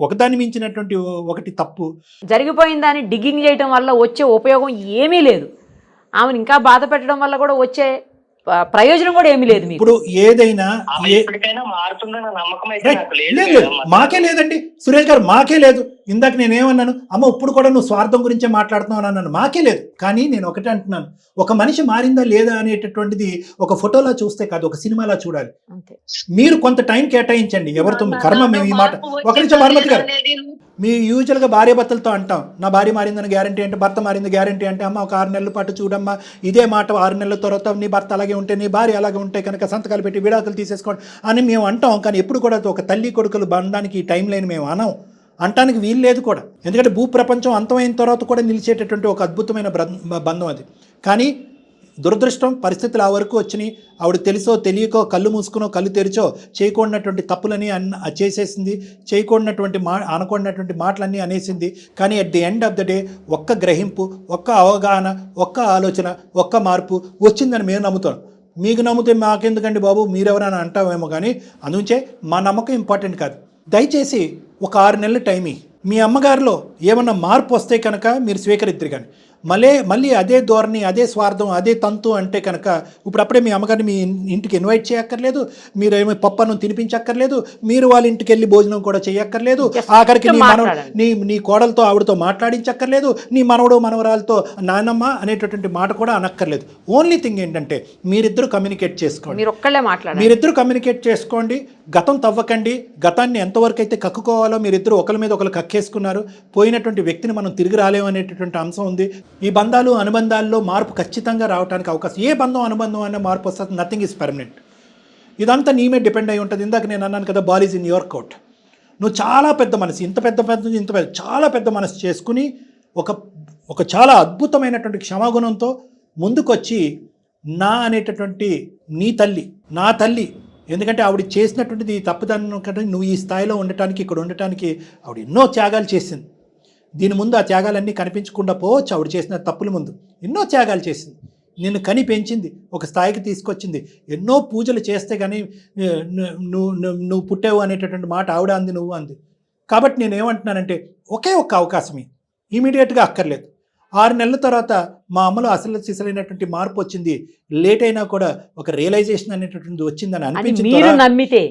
ఒకదాన్ని మించినటువంటి ఒకటి తప్పు జరిగిపోయిందని డిగ్గింగ్ చేయడం వల్ల వచ్చే ఉపయోగం ఏమీ లేదు. ఆమెను ఇంకా బాధ పెట్టడం వల్ల కూడా వచ్చే ప్రయోజనం కూడా ఏమీ లేదు. ఇప్పుడు ఏదైనా మారుతుందన్న నమ్మకం లేదు, మాకే లేదండి సురేష్ గారు, మాకే లేదు. ఇందాక నేనేమన్నాను, అమ్మ ఇప్పుడు కూడా నువ్వు స్వార్థం గురించే మాట్లాడుతున్నావు అని అన్నాను. మాకే లేదు. కానీ నేను ఒకటే అంటున్నాను, ఒక మనిషి మారిందా లేదా అనేటటువంటిది ఒక ఫోటోలా చూస్తే కాదు, ఒక సినిమాలా చూడాలి. మీరు కొంత టైం కేటాయించండి. ఎవరితో కర్మ మేము ఈ మాట ఒక నిమిషం భారమతి గారు, మీ యూజువల్గా భార్య భర్తలతో అంటాం, నా భార్య మారిందని గ్యారంటీ అంటే, భర్త మారింది గ్యారంటీ అంటే, అమ్మ ఒక 6 నెలల పాటు చూడమ్మా, ఇదే మాట 6 నెలల తర్వాత నీ భర్త అలాగే ఉంటే, నీ భార్య అలాగే ఉంటే కనుక సంతకాలు పెట్టి విడాకులు తీసేసుకోండి అని మేము అంటాం. కానీ ఎప్పుడు కూడా ఒక తల్లి కొడుకులు బంధానికి ఈ టైం లైన్ మేము అనం, అంటానికి వీలు లేదు కూడా. ఎందుకంటే భూప్రపంచం అంతమైన తర్వాత కూడా నిలిచేటటువంటి ఒక అద్భుతమైన బంధం అది. కానీ దురదృష్టం, పరిస్థితులు ఆ వరకు వచ్చినాయి. ఆవిడ తెలుసో తెలియకో, కళ్ళు మూసుకునో కళ్ళు తెరిచో చేయకూడనటువంటి తప్పులని చేసేసింది, చేయకూడనటువంటి అనకూడనటువంటి మాటలన్నీ అనేసింది. కానీ at the end of the day ఒక్క గ్రహింపు, ఒక్క అవగాహన, ఒక్క ఆలోచన, ఒక్క మార్పు వచ్చిందని మేము నమ్ముతాం. మీకు నమ్మితే మాకెందుకండి బాబు, మీరెవరైనా అంటామేమో, కానీ అందుంచే మా నమ్మకం ఇంపార్టెంట్ కాదు. దయచేసి ఒక 6 నెలల టైం మీ అమ్మగారిలో ఏమన్నా మార్పు వస్తే కనుక మీరు స్వీకరిద్దరు. కానీ మళ్ళీ అదే ధోరణి, అదే స్వార్థం, అదే తంతు అంటే కనుక ఇప్పుడప్పుడే మీ అమ్మగారిని మీ ఇంటికి ఇన్వైట్ చేయక్కర్లేదు, మీరు ఏమో పప్పను తినిపించక్కర్లేదు, మీరు వాళ్ళ ఇంటికి వెళ్ళి భోజనం కూడా చేయక్కర్లేదు, ఆఖరికి నీ కోడలతో ఆవిడతో మాట్లాడించక్కర్లేదు, నీ మనవడు మనవరాలతో నానమ్మ అనేటటువంటి మాట కూడా అనక్కర్లేదు. ఓన్లీ థింగ్ ఏంటంటే మీరిద్దరు కమ్యూనికేట్ చేసుకోండి, మీరిద్దరు కమ్యూనికేట్ చేసుకోండి. గతం తవ్వకండి. గతాన్ని ఎంతవరకు అయితే కక్కుకోవాలో మీరిద్దరు ఒకరి మీద ఒకరు కక్కేసుకున్నారు. పోయినటువంటి వ్యక్తిని మనం తిరిగి రాలేము అనేటటువంటి అంశం ఉంది. ఈ బంధాలు అనుబంధాల్లో మార్పు ఖచ్చితంగా రావడానికి అవకాశం, ఏ బంధం అనుబంధం అనే మార్పు వస్తుంది. Nothing is permanent. ఇదంతా నీ మీద డిపెండ్ అయి ఉంటుంది. ఇందాక నేను అన్నాను కదా, ball is in your court. నువ్వు చాలా పెద్ద మనసు, ఇంత పెద్ద చాలా పెద్ద మనసు చేసుకుని ఒక చాలా అద్భుతమైనటువంటి క్షమాగుణంతో ముందుకొచ్చి నా అనేటటువంటి నా తల్లి, ఎందుకంటే ఆవిడ చేసినటువంటిది తప్పుదనం కంటే నువ్వు ఈ స్థాయిలో ఉండటానికి, ఇక్కడ ఉండటానికి ఆవిడ ఎన్నో త్యాగాలు చేసింది. దీని ముందు ఆ త్యాగాలన్నీ కనిపించకుండా పోవచ్చు. ఆవిడ చేసిన తప్పుల ముందు ఎన్నో త్యాగాలు చేసింది. నిన్ను కని పెంచింది, ఒక స్థాయికి తీసుకొచ్చింది. ఎన్నో పూజలు చేస్తే కానీ నువ్వు పుట్టావు అనేటటువంటి మాట ఆవిడ అంది, నువ్వు అంది. కాబట్టి నేనేమంటున్నానంటే ఒకే ఒక్క అవకాశం ఇమీడియట్గా అక్కర్లేదు. 6 నెలల తర్వాత మా అమ్మలో అసలు సిసలైనటువంటి మార్పు వచ్చింది. లేట్ అయినా కూడా ఒక రియలైజేషన్ అనేటటువంటిది వచ్చిందని అనిపించింది.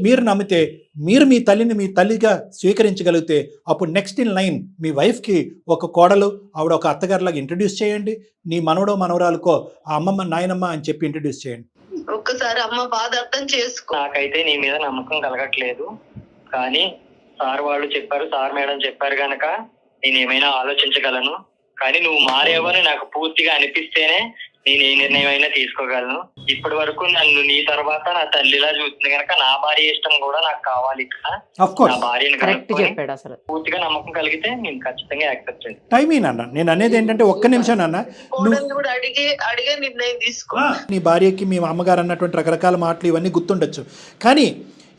మీరు నమ్మితే, మీరు మీ తల్లిని మీ తల్లిగా స్వీకరించగలిగితే, అప్పుడు నెక్స్ట్ ఇన్ లైన్ మీ వైఫ్కి ఒక కోడలు, ఆవిడ ఒక అత్తగారిలాగా ఇంట్రడ్యూస్ చేయండి. నీ మనవడో మనవరాలకో ఆ అమ్మమ్మ నాయనమ్మ అని చెప్పి ఇంట్రడ్యూస్ చేయండి. ఒక్కసారి అమ్మ బాధ అర్థం చేసుకో. నాకైతే నీ మీద నమ్మకం కలగట్లేదు, కానీ సార్ వాళ్ళు చెప్పారు, సార్ మేడం చెప్పారు కనుక నేను ఏమైనా ఆలోచించగలను. కానీ నువ్వు మారేవని నాకు పూర్తిగా అనిపిస్తేనే నేను ఏ నిర్ణయం అయినా తీసుకోగలను. ఇప్పటి వరకు నన్ను నీ తర్వాత నా తల్లిలా చూస్తుంది కనుక నా భార్య ఇష్టం కూడా నాకు కావాలి. ఇక్కడ నా భార్యను కనుక్కొని పూర్తిగా నమ్మకం కలిగితే నేను ఖచ్చితంగా యాక్సెప్ట్ చేస్తాను. టైమింగ్ అన్న, నేను అనేది ఏంటంటే ఒక్క నిమిషం అన్న, అడిగే నిర్ణయం తీసుకో. నీ భార్యకి మీ అమ్మగారు అన్నటువంటి రకరకాల మాటలు ఇవన్నీ గుర్తుండొచ్చు, కానీ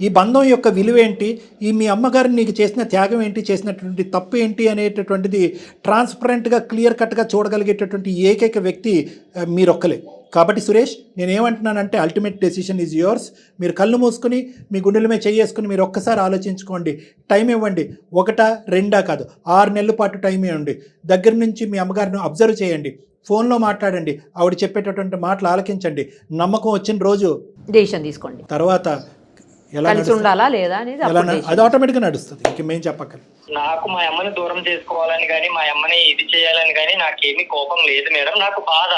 ఈ బంధం యొక్క విలువ ఏంటి, ఈ మీ అమ్మగారు నీకు చేసిన త్యాగం ఏంటి, చేసినటువంటి తప్పు ఏంటి అనేటటువంటిది ట్రాన్స్పరెంట్గా క్లియర్ కట్గా చూడగలిగేటటువంటి ఏకైక వ్యక్తి మీరొక్కలే. కాబట్టి సురేష్, నేనేమంటున్నానంటే అల్టిమేట్ డెసిషన్ ఈజ్ యువర్స్. మీరు కళ్ళు మూసుకుని మీ గుండెల మీద చేసుకుని మీరు ఒక్కసారి ఆలోచించుకోండి. టైం ఇవ్వండి, 1 2 కాదు 6 నెలల పాటు టైం ఇవ్వండి. దగ్గర నుంచి మీ అమ్మగారిని అబ్జర్వ్ చేయండి, ఫోన్లో మాట్లాడండి, ఆవిడ చెప్పేటటువంటి మాటలు ఆలకించండి. నమ్మకం వచ్చిన రోజు డెసిషన్ తీసుకోండి. తర్వాత కలిసి ఉండాలా లేదా అనేది అది ఆటోమేటిక్గా నడుస్తుంది. ఇంక మేము చెప్పక్కర్లేదు. నాకు మా అమ్మని దూరం చేసుకోవాలని కానీ మా అమ్మని ఇది చేయాలని కానీ నాకేమీ కోపం లేదు మేడం. నాకు బాధ,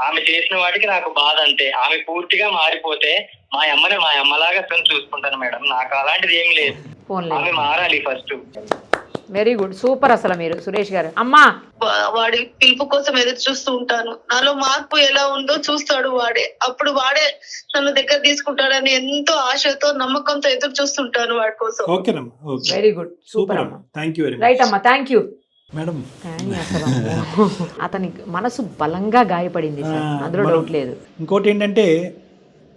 ఆమె చేసిన వాటికి నాకు బాధ అంతే. ఆమె పూర్తిగా మారిపోతే మా అమ్మని మా అమ్మలాగా చూసుకుంటాను మేడం. నాకు అలాంటిది ఏం లేదు. ఆమె మారాలి ఫస్ట్. Very good, super. అసలు మీరు సురేష్ గారు, అమ్మా వాడి పిలుపు కోసం ఎదురు చూస్తూ ఉంటాను. నాలో మార్పు ఎలా ఉందో చూస్తాడు వాడే, అప్పుడు వాడే నన్ను దగ్గర తీసుకుంటాడని ఎంతో ఆశతో నమ్మకంతో ఎదురు చూస్తుంటాను వాడి కోసం. వెరీ గుడ్, సూపర్ అమ్మా. Thank you. రైట్ అమ్మా, థ్యాంక్ యూ మేడం. కానీ అసలు అతని మనసు బలంగా గాయపడింది సార్, అందులో డౌట్ లేదు. ఇంకోటి ఏంటంటే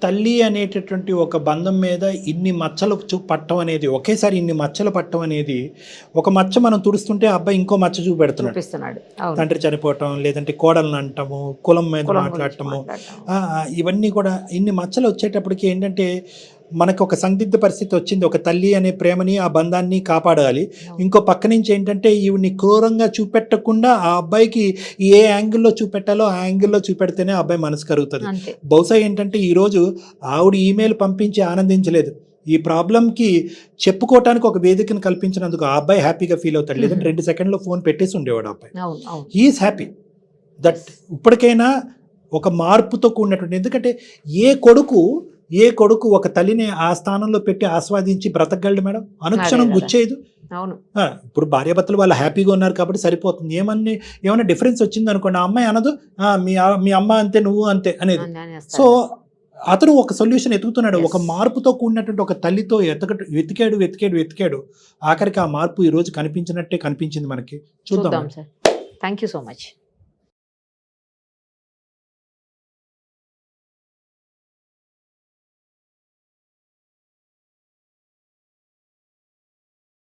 తల్లి అనేటటువంటి ఒక బంధం మీద ఇన్ని మచ్చలు పట్టడం అనేది, ఒకేసారి ఇన్ని మచ్చలు పట్టడం అనేది, ఒక మచ్చ మనం తుడుస్తుంటే అబ్బాయి ఇంకో మచ్చ చూపెడుతున్నాడు. తండ్రి చనిపోవటం, లేదంటే కోడలను అంటాము, కులం మీద మాట్లాడటము, ఇవన్నీ కూడా ఇన్ని మచ్చలు వచ్చేటప్పటికి ఏంటంటే మనకు ఒక సందిగ్ధ పరిస్థితి వచ్చింది. ఒక తల్లి అనే ప్రేమని, ఆ బంధాన్ని కాపాడాలి. ఇంకో పక్క నుంచి ఏంటంటే ఈవిని క్రూరంగా చూపెట్టకుండా ఆ అబ్బాయికి ఏ యాంగిల్లో చూపెట్టాలో ఆ యాంగిల్లో చూపెడితేనే ఆ అబ్బాయి మనసు కరుగుతుంది. బహుశా ఏంటంటే ఈరోజు ఆవిడ ఈమెయిల్ పంపించి ఆనందించలేదు, ఈ ప్రాబ్లంకి చెప్పుకోవటానికి ఒక వేదికను కల్పించినందుకు ఆ అబ్బాయి హ్యాపీగా ఫీల్ అవుతాడు. లేదంటే 2 సెకండ్లో ఫోన్ పెట్టేసి ఉండేవాడు అబ్బాయి. హీఈస్ హ్యాపీ దట్ ఇప్పటికైనా ఒక మార్పుతో కూడినటువంటి, ఎందుకంటే ఏ కొడుకు ఒక తల్లిని ఆ స్థానంలో పెట్టి ఆస్వాదించి బ్రతకగలడు మేడం? అనుక్షణం గుచ్చేదు. ఇప్పుడు భార్యాభర్తలు వాళ్ళు హ్యాపీగా ఉన్నారు కాబట్టి సరిపోతుంది. ఏమన్నా డిఫరెన్స్ వచ్చింది అనుకోండి, ఆ అమ్మాయి అనదు మీ అమ్మ అంతే నువ్వు అంతే అనేది. సో అతను ఒక సొల్యూషన్ ఎతుకుతున్నాడు. ఒక మార్పుతో కూడినటువంటి ఒక తల్లితో వెతికాడు. ఆఖరికి ఆ మార్పు ఈ రోజు కనిపించినట్టే కనిపించింది మనకి. చూద్దాం. Thank you so much.